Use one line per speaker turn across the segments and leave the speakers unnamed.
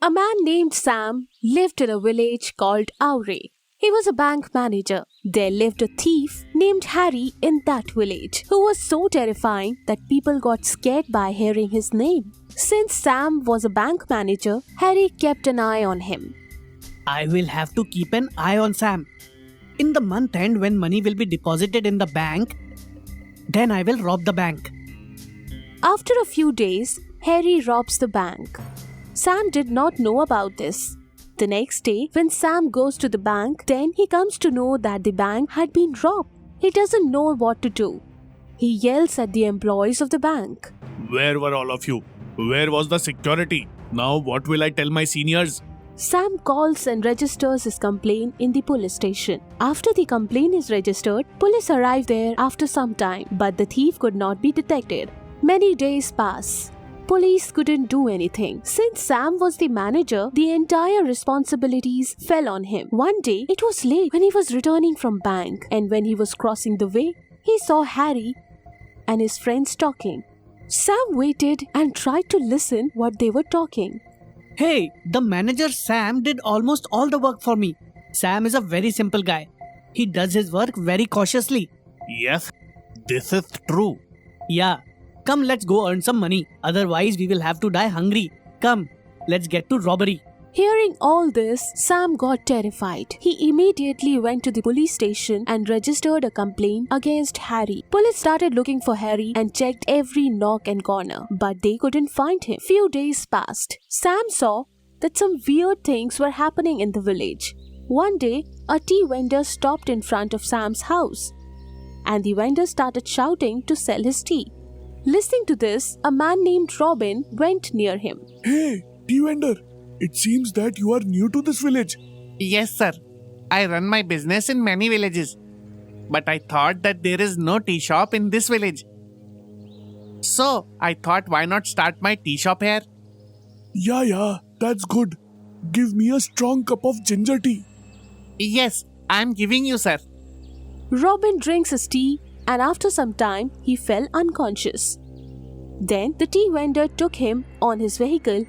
A man named Sam lived in a village called Aure. He was a bank manager. There lived a thief named Harry in that village who was so terrifying that people got scared by hearing his name. Since Sam was a bank manager, Harry kept an eye on him.
I will have to keep an eye on Sam. In the month end, when money will be deposited in the bank, then I will rob the bank.
After a few days, Harry robs the bank. Sam did not know about this. The next day, when Sam goes to the bank, then he comes to know that the bank had been robbed. He doesn't know what to do. He yells at the employees of the bank.
Where were all of you? Where was the security? Now what will I tell my seniors?
Sam calls and registers his complaint in the police station. After the complaint is registered, police arrive there after some time, but the thief could not be detected. Many days pass. Police couldn't do anything. Since Sam was the manager, the entire responsibilities fell on him. One day, it was late when he was returning from bank, and when he was crossing the way, he saw Harry and his friends talking. Sam waited and tried to listen what they were talking.
Hey, the manager Sam did almost all the work for me. Sam is a very simple guy. He does his work very cautiously.
Yes, this is true.
Yeah, come let's go earn some money. Otherwise we will have to die hungry. Come, let's get to robbery.
Hearing all this, Sam got terrified. He immediately went to the police station and registered a complaint against Harry. Police started looking for Harry and checked every nook and corner, but they couldn't find him. Few days passed. Sam saw that some weird things were happening in the village. One day, a tea vendor stopped in front of Sam's house, and the vendor started shouting to sell his tea. Listening to this, a man named Robin went near him.
Hey, tea vendor, it seems that you are new to this village.
Yes, sir. I run my business in many villages. But I thought that there is no tea shop in this village. So, I thought why not start my tea shop here?
Yeah, that's good. Give me a strong cup of ginger tea.
Yes, I am giving you, sir.
Robin drinks his tea, and after some time, he fell unconscious. Then the tea vendor took him on his vehicle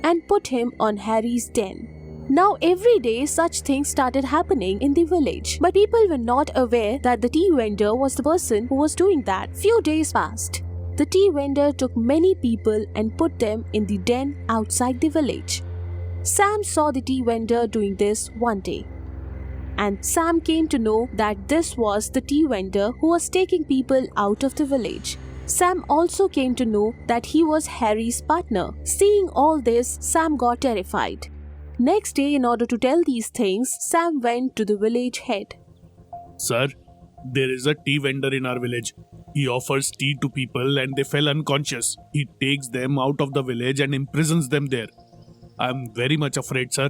and put him on Harry's den. Now every day such things started happening in the village, but people were not aware that the tea vendor was the person who was doing that. Few days passed. The tea vendor took many people and put them in the den outside the village. Sam saw the tea vendor doing this one day, and Sam came to know that this was the tea vendor who was taking people out of the village. Sam also came to know that he was Harry's partner. Seeing all this, Sam got terrified. Next day, in order to tell these things, Sam went to the village head.
Sir, there is a tea vendor in our village. He offers tea to people and they fell unconscious. He takes them out of the village and imprisons them there. I am very much afraid, sir.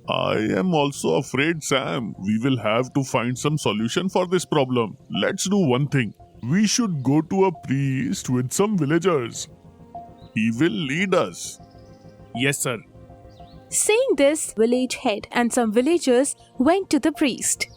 I am also afraid, Sam. We will have to find some solution for this problem. Let's do one thing. We should go to a priest with some villagers. He will lead us.
Yes, sir.
Saying this, village head and some villagers went to the priest.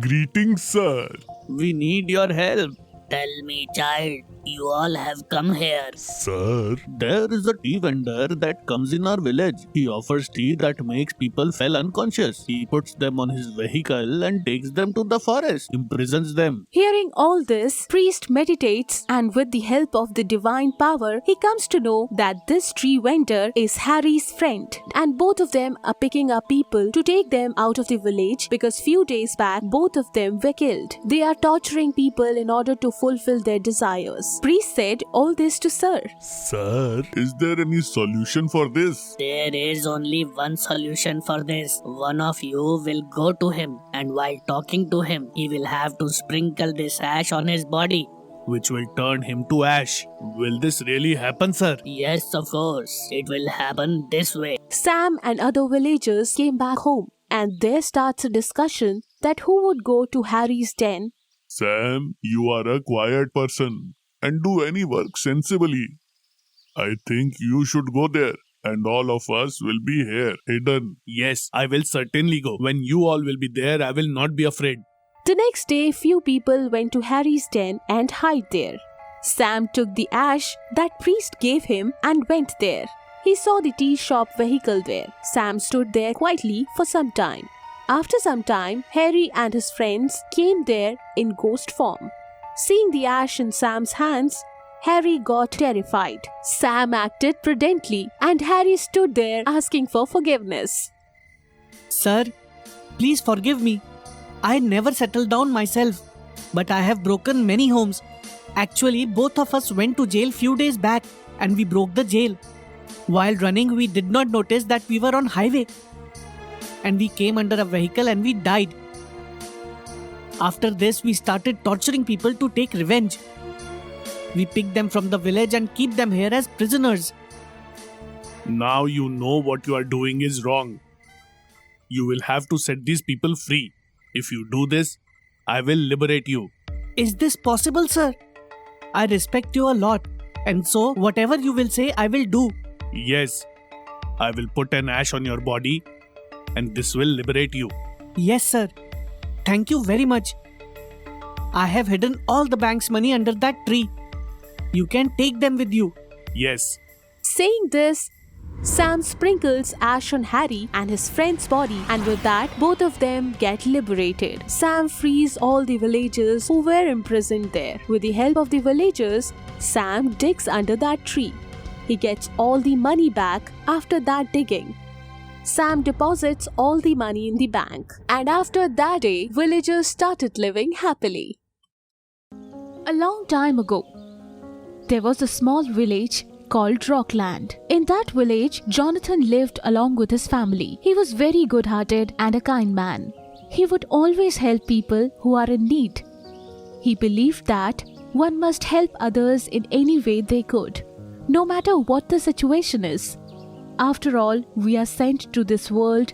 Greetings, sir.
We need your help.
Tell me, child, you all have come here.
Sir,
There is a tea vendor that comes in our village. He offers tea that makes people fall unconscious. He puts them on his vehicle and takes them to the forest, imprisons them.
Hearing all this, priest meditates, and with the help of the divine power, he comes to know that this tree vendor is Harry's friend, and both of them are picking up people to take them out of the village because few days back both of them were killed. They are torturing people in order to fulfill their desires. Priest said all this to Sir.
Sir, is there any solution for this?
There is only one solution for this. One of you will go to him, and while talking to him, he will have to sprinkle this ash on his body.
Which will turn him to ash. Will this really happen, sir?
Yes, of course. It will happen this way.
Sam and other villagers came back home, and there starts a discussion that who would go to Harry's den.
Sam, you are a quiet person and do any work sensibly. I think you should go there and all of us will be here, hidden.
Yes, I will certainly go. When you all will be there, I will not be afraid.
The next day, few people went to Harry's den and hid there. Sam took the ash that priest gave him and went there. he saw the tea shop vehicle there. Sam stood there quietly for some time. After some time, Harry and his friends came there in ghost form. Seeing the ash in Sam's hands, Harry got terrified. Sam acted prudently and Harry stood there asking for forgiveness.
Sir, please forgive me. I never settled down myself, but I have broken many homes. Actually, both of us went to jail few days back and we broke the jail. While running, we did not notice that we were on highway. And we came under a vehicle and we died. After this, we started torturing people to take revenge. We picked them from the village and keep them here as prisoners.
Now you know what you are doing is wrong. You will have to set these people free. If you do this, I will liberate you.
Is this possible, sir? I respect you a lot. And so, whatever you will say, I will do.
Yes, I will put an ash on your body and this will liberate you.
Yes, sir. Thank you very much. I have hidden all the bank's money under that tree. You can take them with you.
Yes.
Saying this, Sam sprinkles ash on Harry and his friend's body, and with that, both of them get liberated. Sam frees all the villagers who were imprisoned there. With the help of the villagers, Sam digs under that tree. He gets all the money back after that digging. Sam deposits all the money in the bank, and after that day, villagers started living happily.
A long time ago, there was a small village called Rockland. In that village, Jonathan lived along with his family. He was very good-hearted and a kind man. He would always help people who are in need. He believed that one must help others in any way they could, no matter what the situation is. After all, we are sent to this world,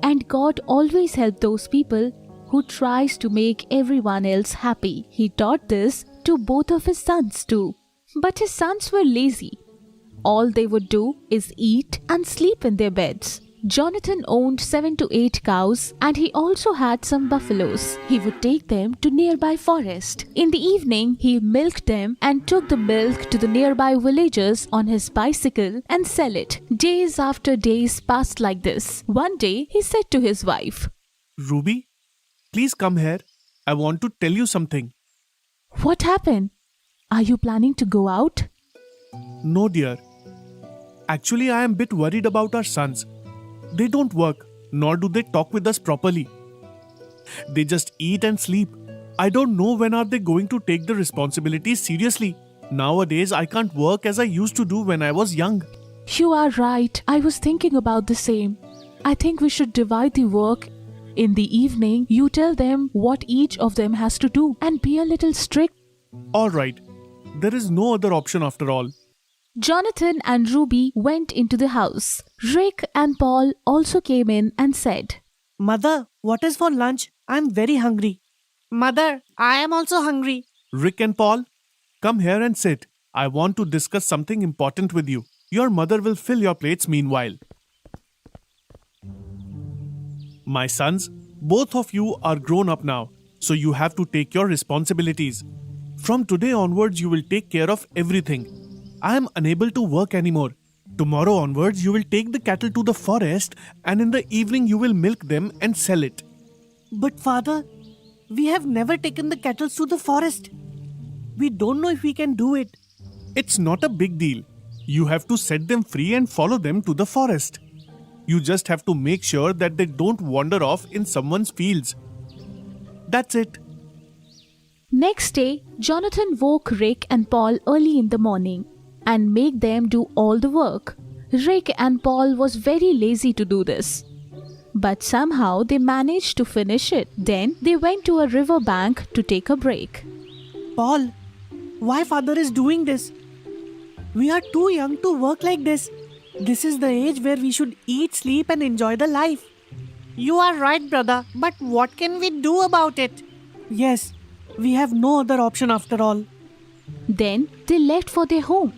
and God always helps those people who tries to make everyone else happy. He taught this to both of his sons too. But his sons were lazy. All they would do is eat and sleep in their beds. Jonathan owned 7 to 8 cows and he also had some buffaloes. He would take them to nearby forest. In the evening, he milked them and took the milk to the nearby villagers on his bicycle and sell it. Days after days passed like this. One day, he said to his wife,
Ruby, please come here. I want to tell you something.
"What happened? Are you planning to go out?"
No, dear. Actually, I am a bit worried about our sons. They don't work, nor do they talk with us properly. They just eat and sleep. I don't know when are they going to take the responsibilities seriously. Nowadays, I can't work as I used to do when I was young.
You are right. I was thinking about the same. I think we should divide the work. In the evening, you tell them what each of them has to do and be a little strict.
All right. There is no other option after all.
Jonathan and Ruby went into the house. Rick and Paul also came in and said,
Mother, what is for lunch? I'm very hungry. Mother, I am also hungry.
Rick and Paul, come here and sit. I want to discuss something important with you. Your mother will fill your plates meanwhile. My sons, both of you are grown up now, so you have to take your responsibilities. From today onwards, you will take care of everything. I am unable to work anymore. Tomorrow onwards, you will take the cattle to the forest and in the evening you will milk them and sell it.
But father, we have never taken the cattle to the forest. We don't know if we can do it.
It's not a big deal. You have to set them free and follow them to the forest. You just have to make sure that they don't wander off in someone's fields. That's it.
Next day, Jonathan woke Rick and Paul early in the morning and made them do all the work. Rick and Paul was very lazy to do this, but somehow they managed to finish it. Then they went to a river bank to take a break.
Paul, why father is doing this? We are too young to work like this. This is the age where we should eat, sleep and enjoy the life.
You are right, brother. But what can we do about it?
Yes, we have no other option after all.
Then they left for their home.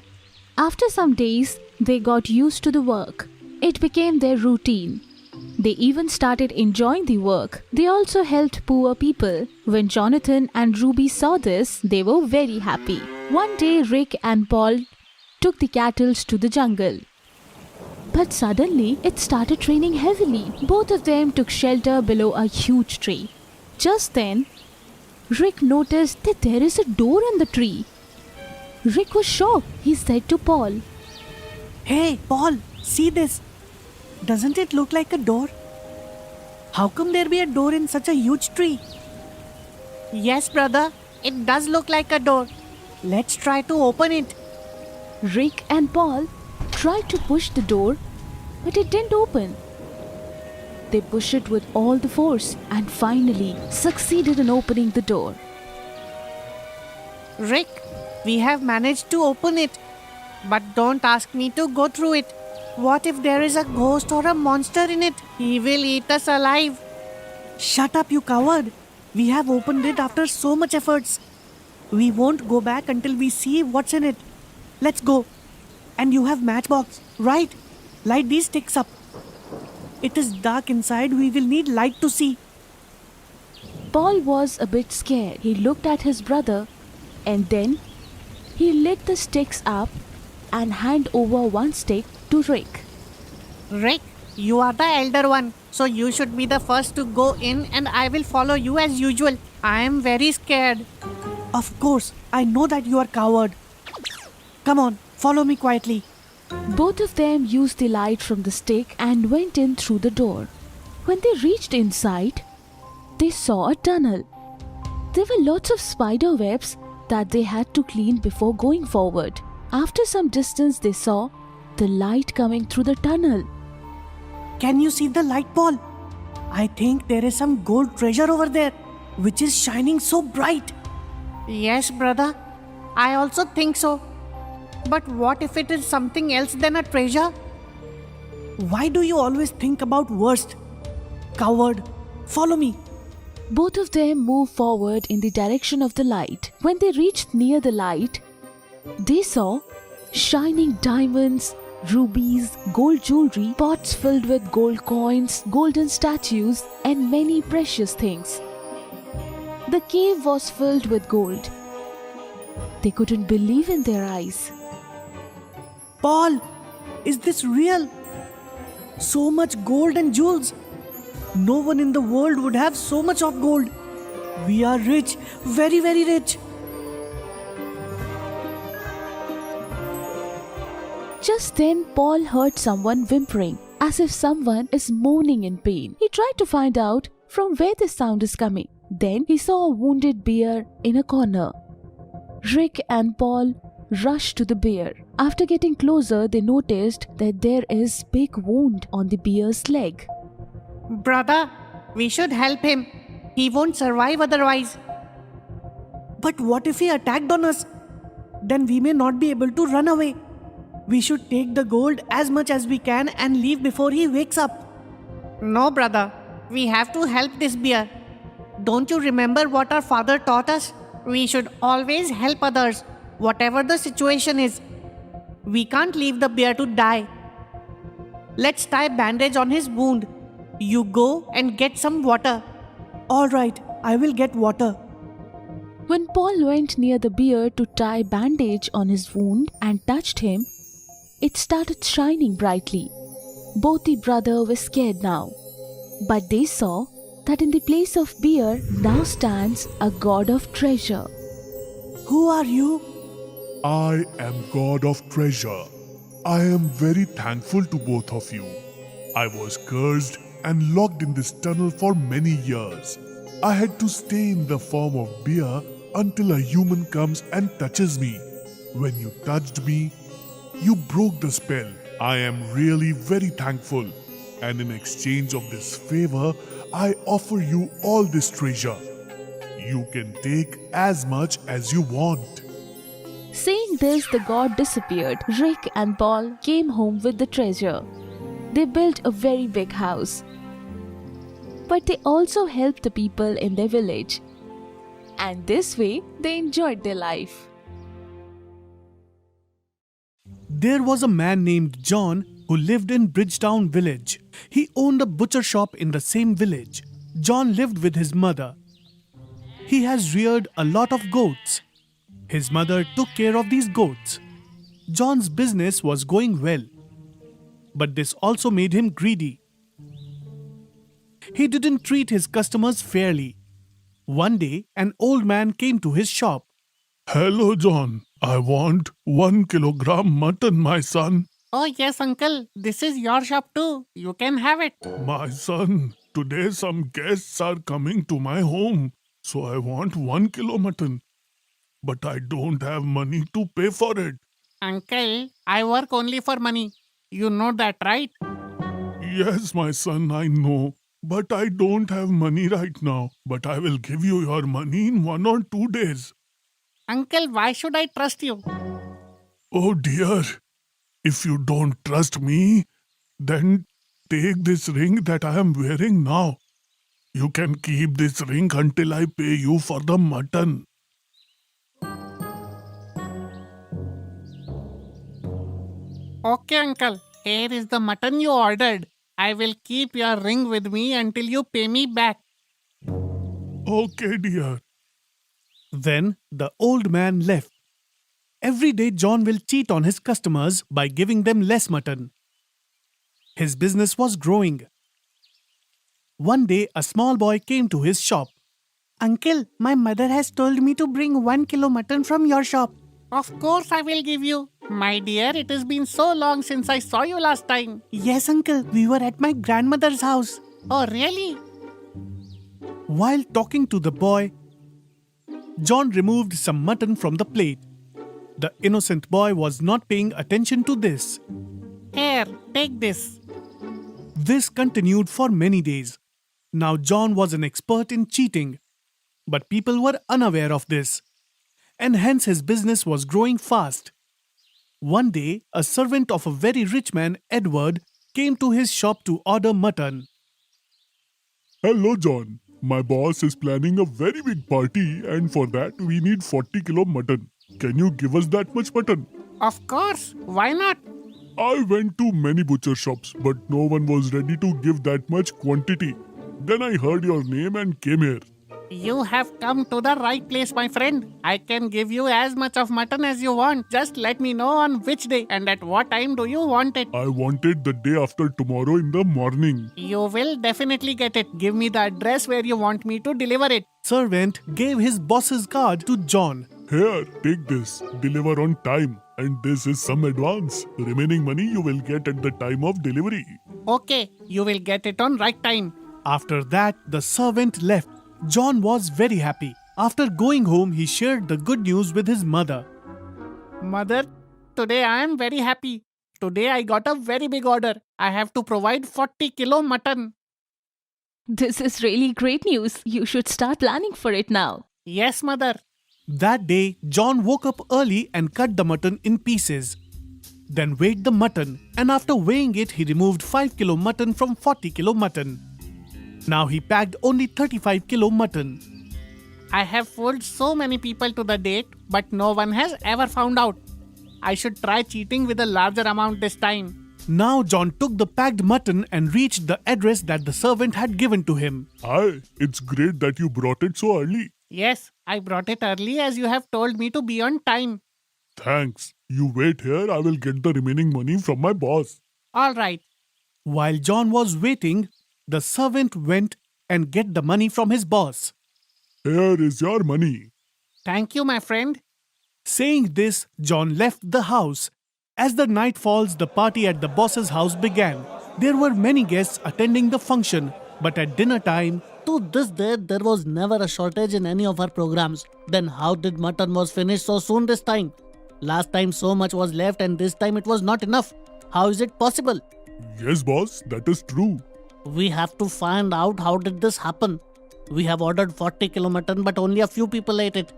After some days, they got used to the work. It became their routine. They even started enjoying the work. They also helped poor people. When Jonathan and Ruby saw this, they were very happy. One day, Rick and Paul took the cattle to the jungle. But suddenly, it started raining heavily. Both of them took shelter below a huge tree. Just then, Rick noticed that there is a door in the tree. Rick was shocked. He said to Paul,
Hey, Paul, see this. Doesn't it look like a door? How come there be a door in such a huge tree?
Yes, brother, it does look like a door. Let's try to open it.
Rick and Paul tried to push the door, but it didn't open. They pushed it with all the force and finally succeeded in opening the door.
Rick, we have managed to open it. But don't ask me to go through it. What if there is a ghost or a monster in it? He will eat us alive.
Shut up, you coward. We have opened it after so much efforts. We won't go back until we see what's in it. Let's go. And you have matchbox, right? Light these sticks up. It is dark inside. We will need light to see.
Paul was a bit scared. He looked at his brother and then he lit the sticks up and handed over one stick to Rick.
Rick, you are the elder one, so you should be the first to go in and I will follow you as usual. I am very scared.
Of course, I know that you are coward. Come on, follow me quietly.
Both of them used the light from the stick and went in through the door. When they reached inside, they saw a tunnel. There were lots of spider webs that they had to clean before going forward. After some distance, they saw the light coming through the tunnel.
Can you see the light, Paul? I think there is some gold treasure over there, which is shining so bright.
Yes, brother. I also think so. But what if it is something else than a treasure?
Why do you always think about worst? Coward, follow me.
Both of them moved forward in the direction of the light. When they reached near the light, they saw shining diamonds, rubies, gold jewelry, pots filled with gold coins, golden statues, and many precious things. The cave was filled with gold. They couldn't believe in their eyes.
Paul, is this real? So much gold and jewels. No one in the world would have so much of gold. We are rich, very, very rich.
Just then, Paul heard someone whimpering, as if someone is moaning in pain. He tried to find out from where the sound is coming. Then he saw a wounded bear in a corner. Rick and Paul rushed to the bear. After getting closer, they noticed that there is a big wound on the bear's leg.
Brother, we should help him. He won't survive otherwise.
But what if he attacked on us? Then we may not be able to run away. We should take the gold as much as we can and leave before he wakes up.
No, brother. We have to help this bear. Don't you remember what our father taught us? We should always help others, whatever the situation is. We can't leave the bear to die. Let's tie a bandage on his wound. You go and get some water.
All right, I will get water.
When Paul went near the bear to tie a bandage on his wound and touched him, it started shining brightly. Both the brothers were scared now, but they saw that in the place of bear now stands a god of treasure.
Who are you?
I am God of Treasure. I am very thankful to both of you. I was cursed and locked in this tunnel for many years. I had to stay in the form of bear until a human comes and touches me. When you touched me, you broke the spell. I am really very thankful. And in exchange of this favor, I offer you all this treasure. You can take as much as you want.
Saying this, the god disappeared. Rick and Paul came home with the treasure. They built a very big house. But they also helped the people in their village. And this way, they enjoyed their life.
There was a man named John who lived in Bridgetown village. He owned a butcher shop in the same village. John lived with his mother. He has reared a lot of goats. His mother took care of these goats. John's business was going well.
but this also made him greedy. He didn't treat his customers fairly. One day, an old man came to his shop.
Hello, John. I want 1 kilogram mutton, my son.
Oh, yes, uncle. This is your shop too. You can have it.
My son, today some guests are coming to my home, so I want 1 kilo mutton. But I don't have money to pay for it.
Uncle, I work only for money. You know that, right?
Yes, my son, I know. But I don't have money right now. But I will give you your money in 1 or 2 days.
Uncle, why should I trust you?
Oh dear. If you don't trust me, then take this ring that I am wearing now. You can keep this ring until I pay you for the mutton.
Okay, uncle. Here is the mutton you ordered. I will keep your ring with me until you pay me back.
Okay, dear.
Then the old man left. Every day, John will cheat on his customers by giving them less mutton. His business was growing. One day, a small boy came to his shop.
Uncle, my mother has told me to bring 1 kilo mutton from your shop. Of course, I will give you. My dear, it has been so long since I saw you last time. Yes, uncle. We were at my grandmother's house. Oh, really?
While talking to the boy, John removed some mutton from the plate. The innocent boy was not paying attention to this.
Here, take this.
This continued for many days. Now John was an expert in cheating, but people were unaware of this, and hence his business was growing fast. One day, a servant of a very rich man, Edward, came to his shop to order mutton.
Hello, John. My boss is planning a very big party, and for that we need 40 kilo mutton. Can you give us that much mutton?
Of course. Why not?
I went to many butcher shops, but no one was ready to give that much quantity. Then I heard your name and came here.
You have come to the right place, my friend. I can give you as much of mutton as you want. Just let me know on which day and at what time do you want it.
I want it the day after tomorrow in the morning.
You will definitely get it. Give me the address where you want me to deliver it.
Servant gave his boss's card to John.
Here, take this. Deliver on time. And this is some advance. Remaining money you will get at the time of delivery.
Okay, you will get it on right time.
After that, the servant left. John was very happy. After going home, he shared the good news with his mother.
Mother, today I am very happy. Today I got a very big order. I have to provide 40 kilo mutton.
This is really great news. You should start planning for it now.
Yes, mother.
That day, John woke up early and cut the mutton in pieces. Then weighed the mutton, and after weighing it, he removed 5 kilo mutton from 40 kilo mutton. Now he packed only 35 kilo mutton.
I have fooled so many people to the date, but no one has ever found out. I should try cheating with a larger amount this time.
Now John took the packed mutton and reached the address that the servant had given to him.
Hi, it's great that you brought it so early.
Yes, I brought it early as you have told me to be on time.
Thanks. You wait here, I will get the remaining money from my boss.
All right.
While John was waiting, the servant went and get the money from his boss.
Here is your money.
Thank you, my friend.
Saying this, John left the house. As the night falls, the party at the boss's house began. There were many guests attending the function, but at dinner time,
To this day, there was never a shortage in any of our programs. Then how did mutton was finished so soon this time? Last time so much was left and this time it was not enough. How is it possible?
Yes, boss, that is true.
We have to find out how did this happen. We have ordered 40 kilo mutton but only a few people ate it.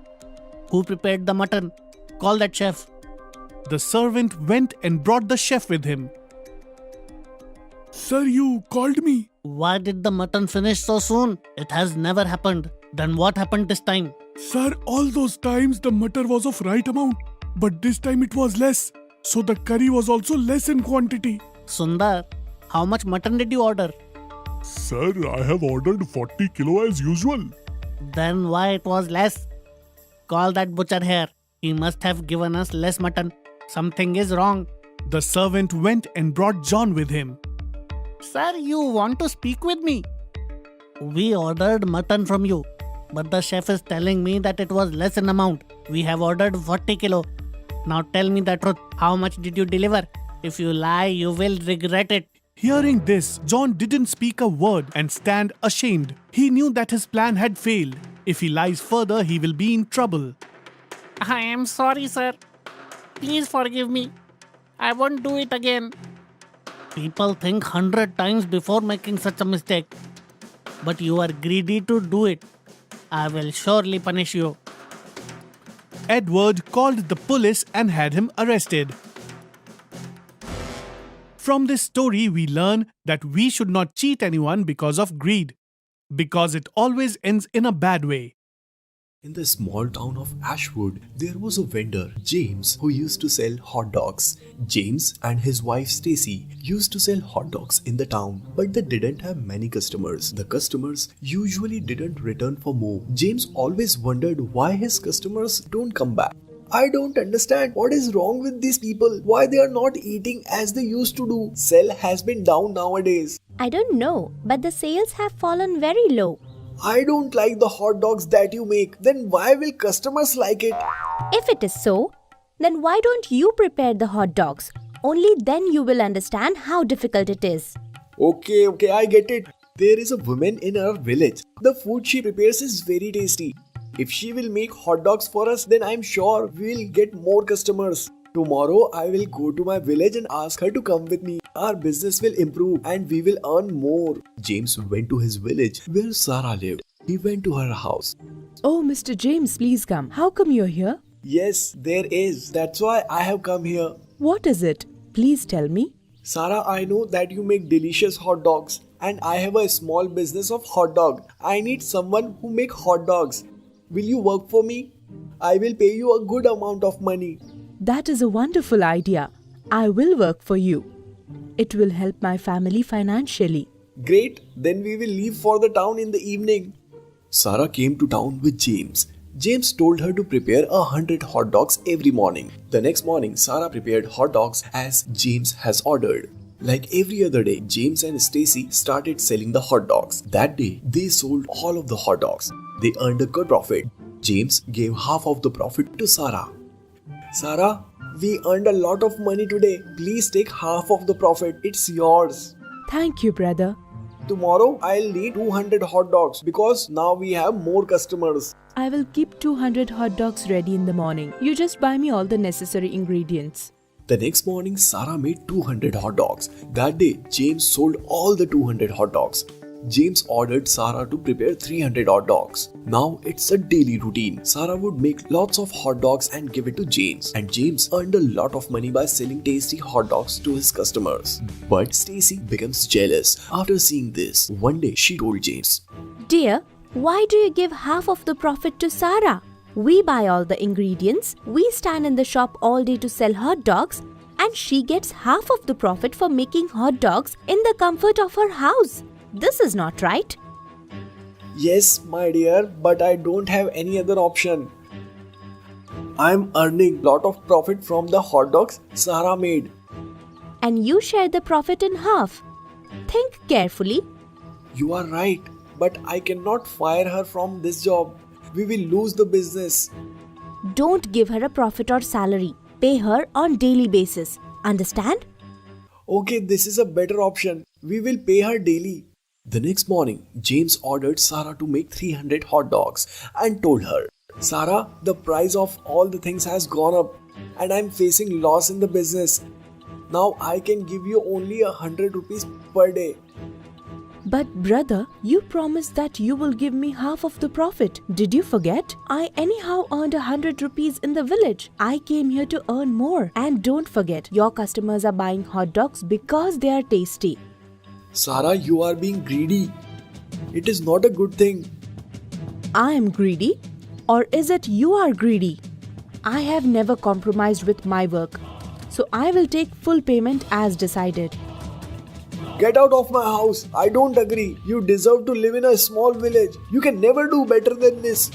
Who prepared the mutton? Call that chef.
the servant went and brought the chef with him.
Sir, you called me.
Why did the mutton finish so soon? It has never happened. Then what happened this time?
Sir, all those times the mutton was of right amount, but this time it was less. So the curry was also less in quantity.
Sundar, how much mutton did you order?
Sir, I have ordered 40 kilo as usual.
Then why it was less? Call that butcher here. He must have given us less mutton. Something is wrong.
The servant went and brought John with him.
Sir, you want to speak with me? We ordered mutton from you, but the chef is telling me that it was less in amount. We have ordered 40 kilo. Now tell me the truth. How much did you deliver? If you lie, you will regret it.
Hearing this, John didn't speak a word and stand ashamed. He knew that his plan had failed. If he lies further, he will be in trouble.
I am sorry, sir. Please forgive me. I won't do it again.
People think 100 times before making such a mistake. But you are greedy to do it. I will surely punish you.
Edward called the police and had him arrested. From this story, we learn that we should not cheat anyone because of greed, because it always ends in a bad way.
In the small town of Ashwood, there was a vendor, James, who used to sell hot dogs. James and his wife Stacy used to sell hot dogs in the town, but they didn't have many customers. The customers usually didn't return for more. James always wondered why his customers don't come back. I don't understand what is wrong with these people, why they are not eating as they used to do. Sale has been down nowadays.
I don't know, but the sales have fallen very low.
I don't like the hot dogs that you make. Then why will customers like it?
If it is so, then why don't you prepare the hot dogs? Only then you will understand how difficult it is.
Okay, I get it. There is a woman in our village. The food she prepares is very tasty. If she will make hot dogs for us, then I'm sure we'll get more customers. Tomorrow I will go to my village and ask her to come with me. Our business will improve and we will earn more. James went to his village where Sarah lived. He went to her house.
Oh, Mr. James, please come. How come you're here?
Yes, there is. That's why I have come here.
What is it? Please tell me.
Sarah, I know that you make delicious hot dogs and I have a small business of hot dog. I need someone who make hot dogs. Will you work for me? I will pay you a good amount of money.
That is a wonderful idea. I will work for you. It will help my family financially.
Great, then we will leave for the town in the evening. Sarah came to town with James. James told her to prepare 100 hot dogs every morning. The next morning, Sarah prepared hot dogs as James has ordered. Like every other day, James and Stacy started selling the hot dogs. That day, they sold all of the hot dogs. They earned a good profit. James gave half of the profit to Sarah. Sarah, we earned a lot of money today. Please take half of the profit. It's yours.
Thank you, brother.
Tomorrow, I'll need 200 hot dogs because now we have more customers.
I will keep 200 hot dogs ready in the morning. You just buy me all the necessary ingredients.
The next morning, Sarah made 200 hot dogs. That day, James sold all the 200 hot dogs. James ordered Sarah to prepare 300 hot dogs. Now it's a daily routine. Sarah would make lots of hot dogs and give it to James. And James earned a lot of money by selling tasty hot dogs to his customers. But Stacy becomes jealous after seeing this. One day she told James,
Dear, why do you give half of the profit to Sarah? We buy all the ingredients, we stand in the shop all day to sell hot dogs, and she gets half of the profit for making hot dogs in the comfort of her house. This is not right.
Yes, my dear, but I don't have any other option. I'm earning lot of profit from the hot dogs Sarah made.
And you share the profit in half. Think carefully.
You are right, but I cannot fire her from this job. We will lose the business.
Don't give her a profit or salary. Pay her on daily basis. Understand?
Okay, this is a better option. We will pay her daily. The next morning, James ordered Sarah to make 300 hot dogs and told her, Sarah, the price of all the things has gone up and I'm facing loss in the business. Now I can give you only 100 rupees per day.
But brother, you promised that you will give me half of the profit. Did you forget? I anyhow earned 100 rupees in the village. I came here to earn more. And don't forget, your customers are buying hot dogs because they are tasty.
Sarah, you are being greedy. It is not a good thing.
I am greedy? Or is it you are greedy? I have never compromised with my work. So I will take full payment as decided.
Get out of my house. I don't agree. You deserve to live in a small village. You can never do better than this.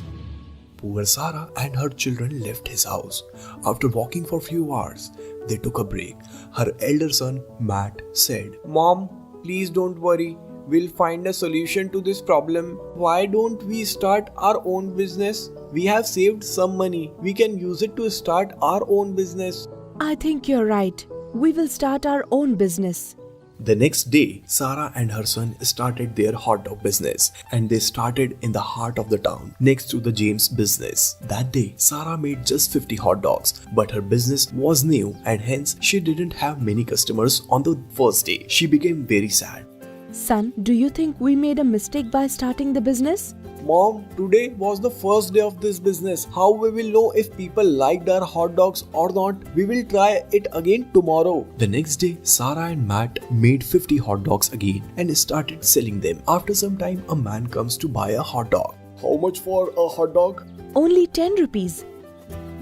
Poor Sarah and her children left his house. After walking for few hours, they took a break. Her elder son, Matt, said,
Mom, please don't worry. We'll find a solution to this problem. Why don't we start our own business? We have saved some money. We can use it to start our own business.
I think you're right. We will start our own business.
The next day, Sarah and her son started their hot dog business, and they started in the heart of the town, next to the James business. That day, Sarah made just 50 hot dogs, but her business was new and hence she didn't have many customers on the first day. She became very sad.
Son, do you think we made a mistake by starting the business?
Mom, today was the first day of this business. How we will know if people liked our hot dogs or not? We will try it again tomorrow.
The next day, Sarah and Matt made 50 hot dogs again and started selling them. After some time, a man comes to buy a hot dog.
How much for a hot dog?
Only 10 rupees.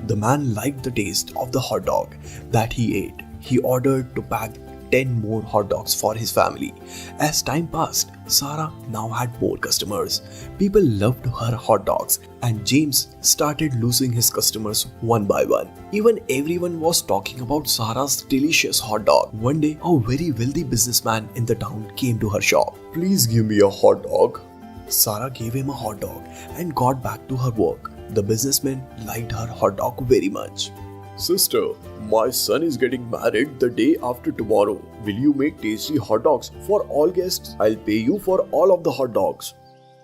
The man liked the taste of the hot dog that he ate. He ordered to pack 10 more hot dogs for his family. As time passed, Sarah now had more customers. People loved her hot dogs, and James started losing his customers one by one. Even everyone was talking about Sarah's delicious hot dog. One day, a very wealthy businessman in the town came to her shop.
Please give me a hot dog.
Sarah gave him a hot dog and got back to her work. The businessman liked her hot dog very much.
Sister, my son is getting married the day after tomorrow. Will you make tasty hot dogs for all guests? I'll pay you for all of the hot dogs.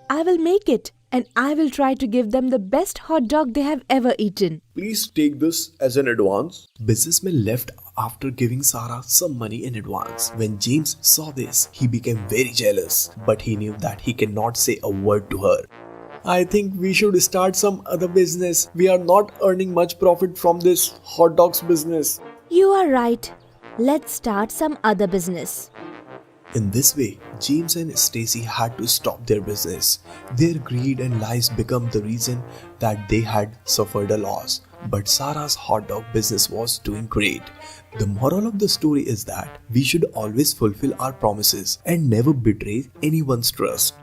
I will make it, and I will try to give them the best hot dog they have ever eaten.
Please take this as an advance.
Businessman left after giving Sarah some money in advance. When James saw this, he became very jealous, but he knew that he cannot say a word to her.
I think we should start some other business. We are not earning much profit from this hot dogs business.
You are right. Let's start some other business.
In this way, James and Stacy had to stop their business. Their greed and lies became the reason that they had suffered a loss. But Sarah's hot dog business was doing great. The moral of the story is that we should always fulfill our promises and never betray anyone's trust.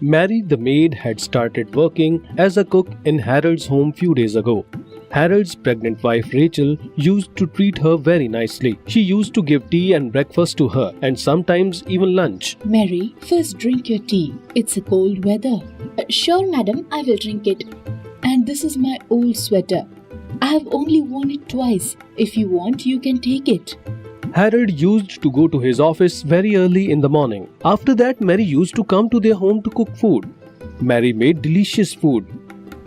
Mary the maid had started working as a cook in Harold's home few days ago. Harold's pregnant wife Rachel used to treat her very nicely. She used to give tea and breakfast to her and sometimes even lunch.
Mary, first drink your tea. It's a cold weather. Sure, madam, I will drink it. And this is my old sweater. I have only worn it twice. If you want, you can take it.
Harold used to go to his office very early in the morning. After that, Mary used to come to their home to cook food. Mary made delicious food.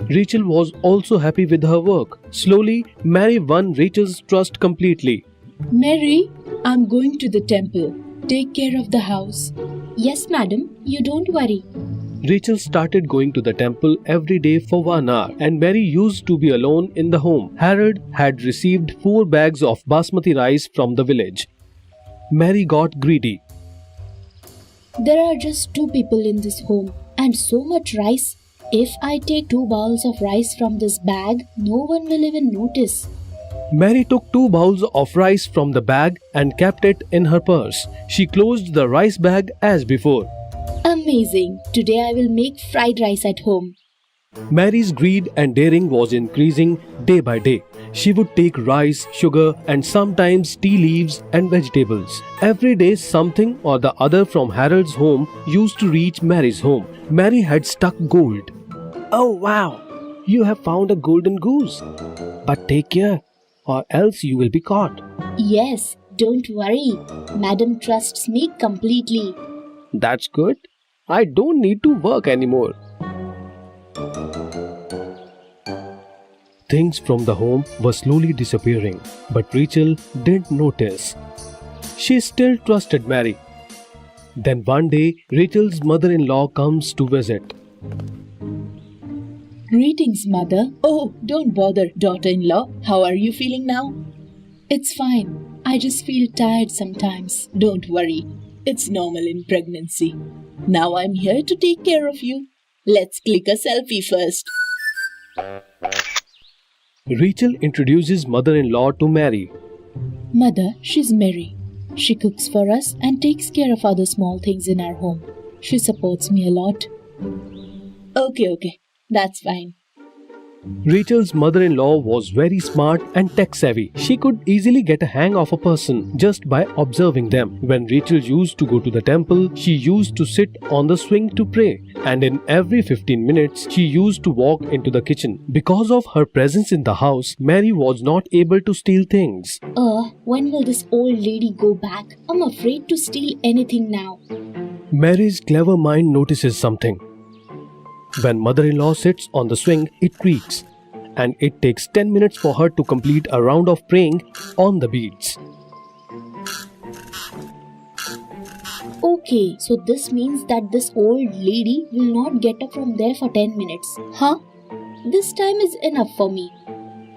Rachel was also happy with her work. Slowly, Mary won Rachel's trust completely.
Mary, I'm going to the temple. Take care of the house.
Yes, madam. You don't worry.
Rachel started going to the temple every day for 1 hour and Mary used to be alone in the home. Harold had received 4 bags of basmati rice from the village. Mary got greedy.
There are just 2 people in this home and so much rice. If I take 2 bowls of rice from this bag, no one will even notice.
Mary took 2 bowls of rice from the bag and kept it in her purse. She closed the rice bag as before.
Amazing! Today I will make fried rice at home.
Mary's greed and daring was increasing day by day. She would take rice, sugar, and sometimes tea leaves and vegetables. Every day something or the other from Harold's home used to reach Mary's home. Mary had stuck gold. Oh wow! You have found a golden goose. But take care, or else you will be caught.
Yes, don't worry. Madam trusts me completely.
That's good. I don't need to work anymore. Things from the home were slowly disappearing, but Rachel didn't notice. She still trusted Mary. Then one day, Rachel's mother-in-law comes to visit.
Greetings, mother. Oh, don't bother, daughter-in-law. How are you feeling now? It's fine. I just feel tired sometimes. Don't worry. It's normal in pregnancy. Now I'm here to take care of you. Let's click a selfie first.
Rachel introduces mother-in-law to Mary.
Mother, she's Mary. She cooks for us and takes care of other small things in our home. She supports me a lot. Okay. That's fine.
Rachel's mother-in-law was very smart and tech-savvy. She could easily get a hang of a person just by observing them. When Rachel used to go to the temple, she used to sit on the swing to pray. And in every 15 minutes, she used to walk into the kitchen. Because of her presence in the house, Mary was not able to steal things.
When will this old lady go back? I'm afraid to steal anything now.
Mary's clever mind notices something. When mother-in-law sits on the swing, it creaks, and it takes 10 minutes for her to complete a round of praying on the beads.
Okay, so this means that this old lady will not get up from there for 10 minutes. Huh? This time is enough for me.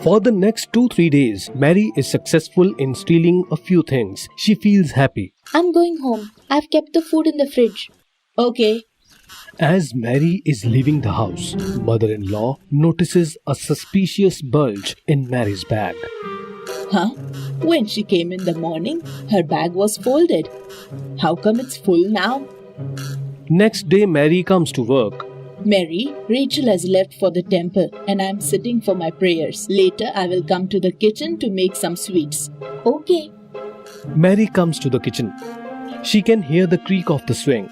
For the next 2-3 days, Mary is successful in stealing a few things. She feels happy.
I'm going home. I've kept the food in the fridge.
Okay.
As Mary is leaving the house, mother-in-law notices a suspicious bulge in Mary's bag.
Huh? When she came in the morning, her bag was folded. How come it's full now?
Next day, Mary comes to work.
Mary, Rachel has left for the temple and I'm sitting for my prayers. Later, I will come to the kitchen to make some sweets.
Okay.
Mary comes to the kitchen. She can hear the creak of the swing.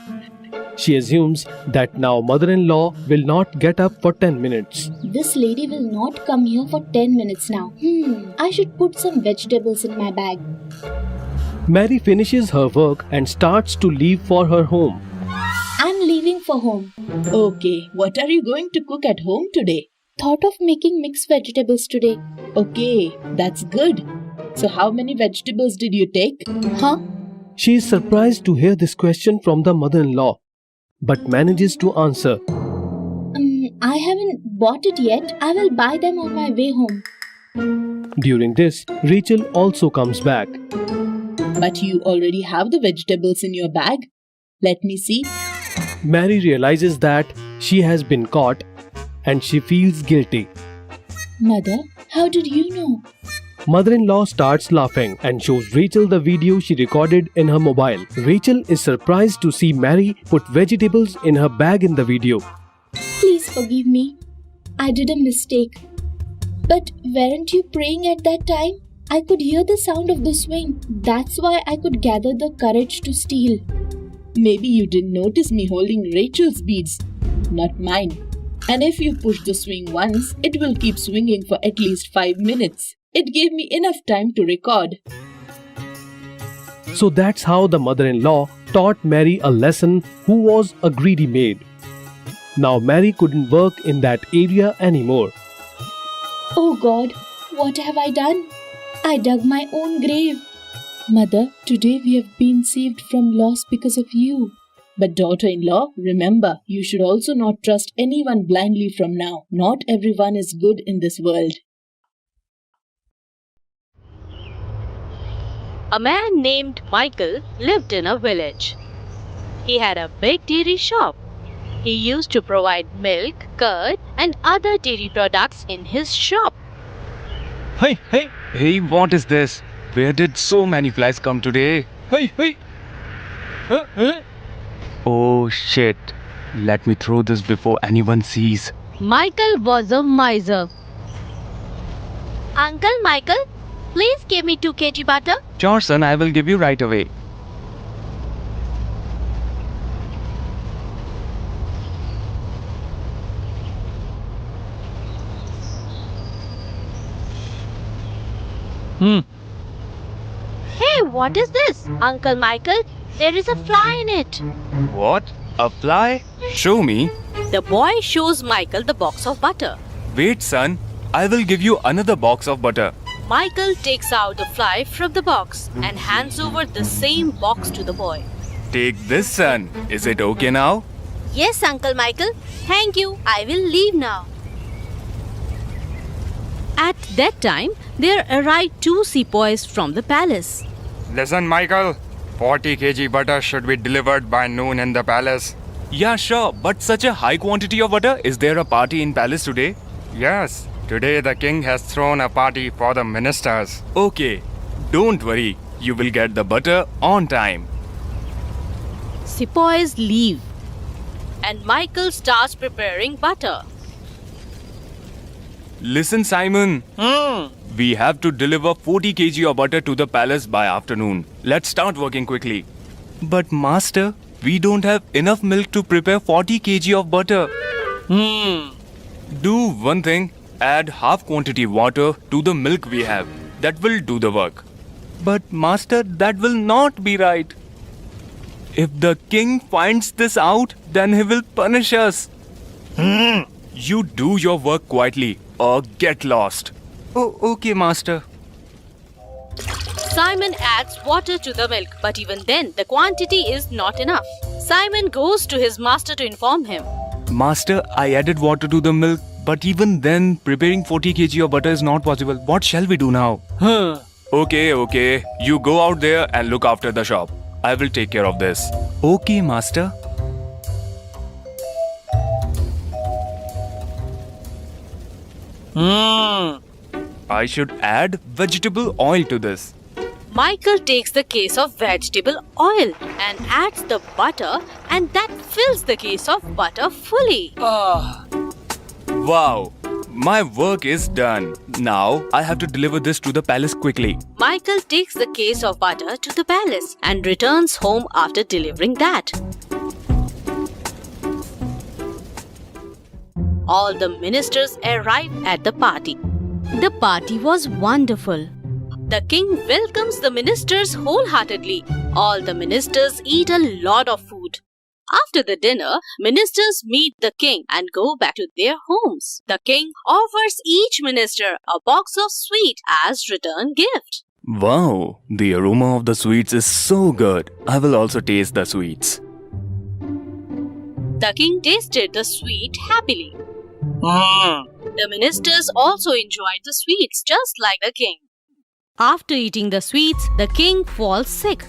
She assumes that now mother-in-law will not get up for 10 minutes.
This lady will not come here for 10 minutes now. I should put some vegetables in my bag.
Mary finishes her work and starts to leave for her home.
I'm leaving for home.
Okay, what are you going to cook at home today?
Thought of making mixed vegetables today.
Okay, that's good. So how many vegetables did you take?
Huh?
She is surprised to hear this question from the mother-in-law, but manages to answer.
I haven't bought it yet. I will buy them on my way home.
During this, Rachel also comes back.
But you already have the vegetables in your bag. Let me see.
Mary realizes that she has been caught and she feels guilty.
Mother, how did you know?
Mother-in-law starts laughing and shows Rachel the video she recorded in her mobile. Rachel is surprised to see Mary put vegetables in her bag in the video.
Please forgive me. I did a mistake. But weren't you praying at that time? I could hear the sound of the swing. That's why I could gather the courage to steal.
Maybe you didn't notice me holding Rachel's beads, not mine. And if you push the swing once, it will keep swinging for at least 5 minutes. It gave me enough time to record.
So that's how the mother-in-law taught Mary a lesson who was a greedy maid. Now Mary couldn't work in that area anymore.
Oh God, what have I done? I dug my own grave. Mother, today we have been saved from loss because of you.
But daughter-in-law, remember, you should also not trust anyone blindly from now. Not everyone is good in this world.
A man named Michael lived in a village. He had a big dairy shop. He used to provide milk, curd, and other dairy products in his shop.
Hey, what is this? Where did so many flies come today? Oh shit. Let me throw this before anyone sees.
Michael was a miser. Uncle Michael, please give me 2 kg butter.
Sure, son, I will give you right away.
Hey, what is this? Uncle Michael, there is a fly in it.
What? A fly? Show me.
The boy shows Michael the box of butter.
Wait, son. I will give you another box of butter.
Michael takes out the fly from the box and hands over the same box to the boy.
Take this, son. Is it okay now?
Yes, Uncle Michael. Thank you. I will leave now. At that time, there arrived 2 sepoys from the palace.
Listen, Michael. 40 kg butter should be delivered by noon in the palace.
Yeah, sure. But such a high quantity of butter? Is there a party in palace today?
Yes. Today the king has thrown a party for the ministers.
Okay. Don't worry. You will get the butter on time.
Sepoys leave. And Michael starts preparing butter.
Listen, Simon. We have to deliver 40 kg of butter to the palace by afternoon. Let's start working quickly. But master, we don't have enough milk to prepare 40 kg of butter. Do one thing. Add half quantity water to the milk we have. That will do the work. But master, that will not be right. If the king finds this out, then he will punish us. You do your work quietly or get lost. Oh, okay, master.
Simon adds water to the milk, but even then, the quantity is not enough. Simon goes to his master to inform him.
Master, I added water to the milk, but even then, preparing 40 kg of butter is not possible. What shall we do now? Okay. You go out there and look after the shop. I will take care of this. Okay, master. I should add vegetable oil to this.
Michael takes the case of vegetable oil and adds the butter, and that fills the case of butter fully.
Wow, my work is done. Now I have to deliver this to the palace quickly.
Michael takes the case of butter to the palace and returns home after delivering that. All the ministers arrive at the party. The party was wonderful. The king welcomes the ministers wholeheartedly. All the ministers eat a lot of food. After the dinner, ministers meet the king and go back to their homes. The king offers each minister a box of sweet as return gift.
Wow, the aroma of the sweets is so good. I will also taste the sweets.
The king tasted the sweet happily. The ministers also enjoyed the sweets just like the king. After eating the sweets, the king falls sick.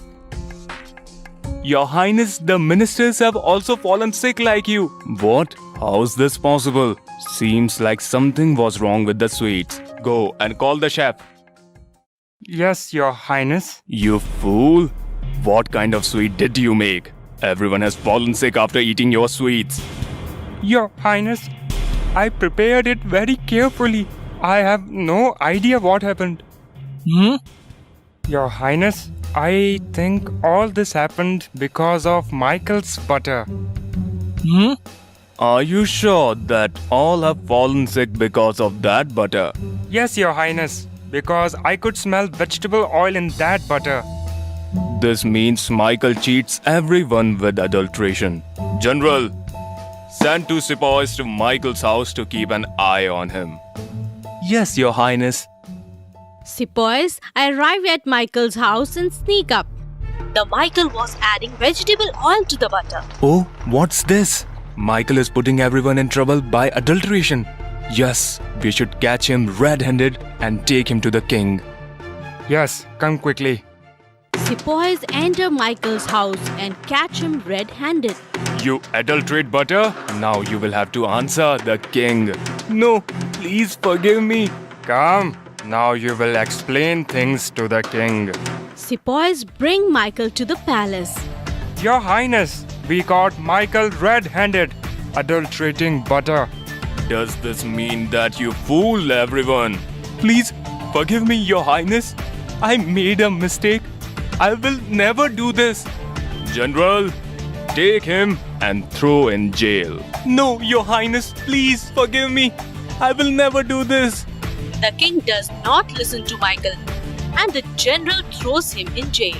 Your Highness, the ministers have also fallen sick like you. What? How's this possible? Seems like something was wrong with the sweets. Go and call the chef.
Yes, Your Highness.
You fool! What kind of sweet did you make? Everyone has fallen sick after eating your sweets.
Your Highness, I prepared it very carefully. I have no idea what happened. Your Highness, I think all this happened because of Michael's butter.
Are you sure that all have fallen sick because of that butter?
Yes, Your Highness, because I could smell vegetable oil in that butter.
This means Michael cheats everyone with adulteration. General, send 2 sepoys to Michael's house to keep an eye on him. Yes, Your Highness.
Sepoys arrive at Michael's house and sneak up. The Michael was adding vegetable oil to the butter.
Oh, what's this? Michael is putting everyone in trouble by adulteration. Yes, we should catch him red-handed and take him to the king.
Yes, come quickly.
Sepoys enter Michael's house and catch him red-handed.
You adulterate butter? Now you will have to answer the king. No, please forgive me.
Come, now you will explain things to the king.
Sepoys bring Michael to the palace.
Your Highness, we caught Michael red-handed, adulterating butter.
Does this mean that you fool everyone? Please forgive me, Your Highness. I made a mistake. I will never do this. General, take him and throw in jail. No, Your Highness, please forgive me. I will never do this.
The king does not listen to Michael and the general throws him in jail.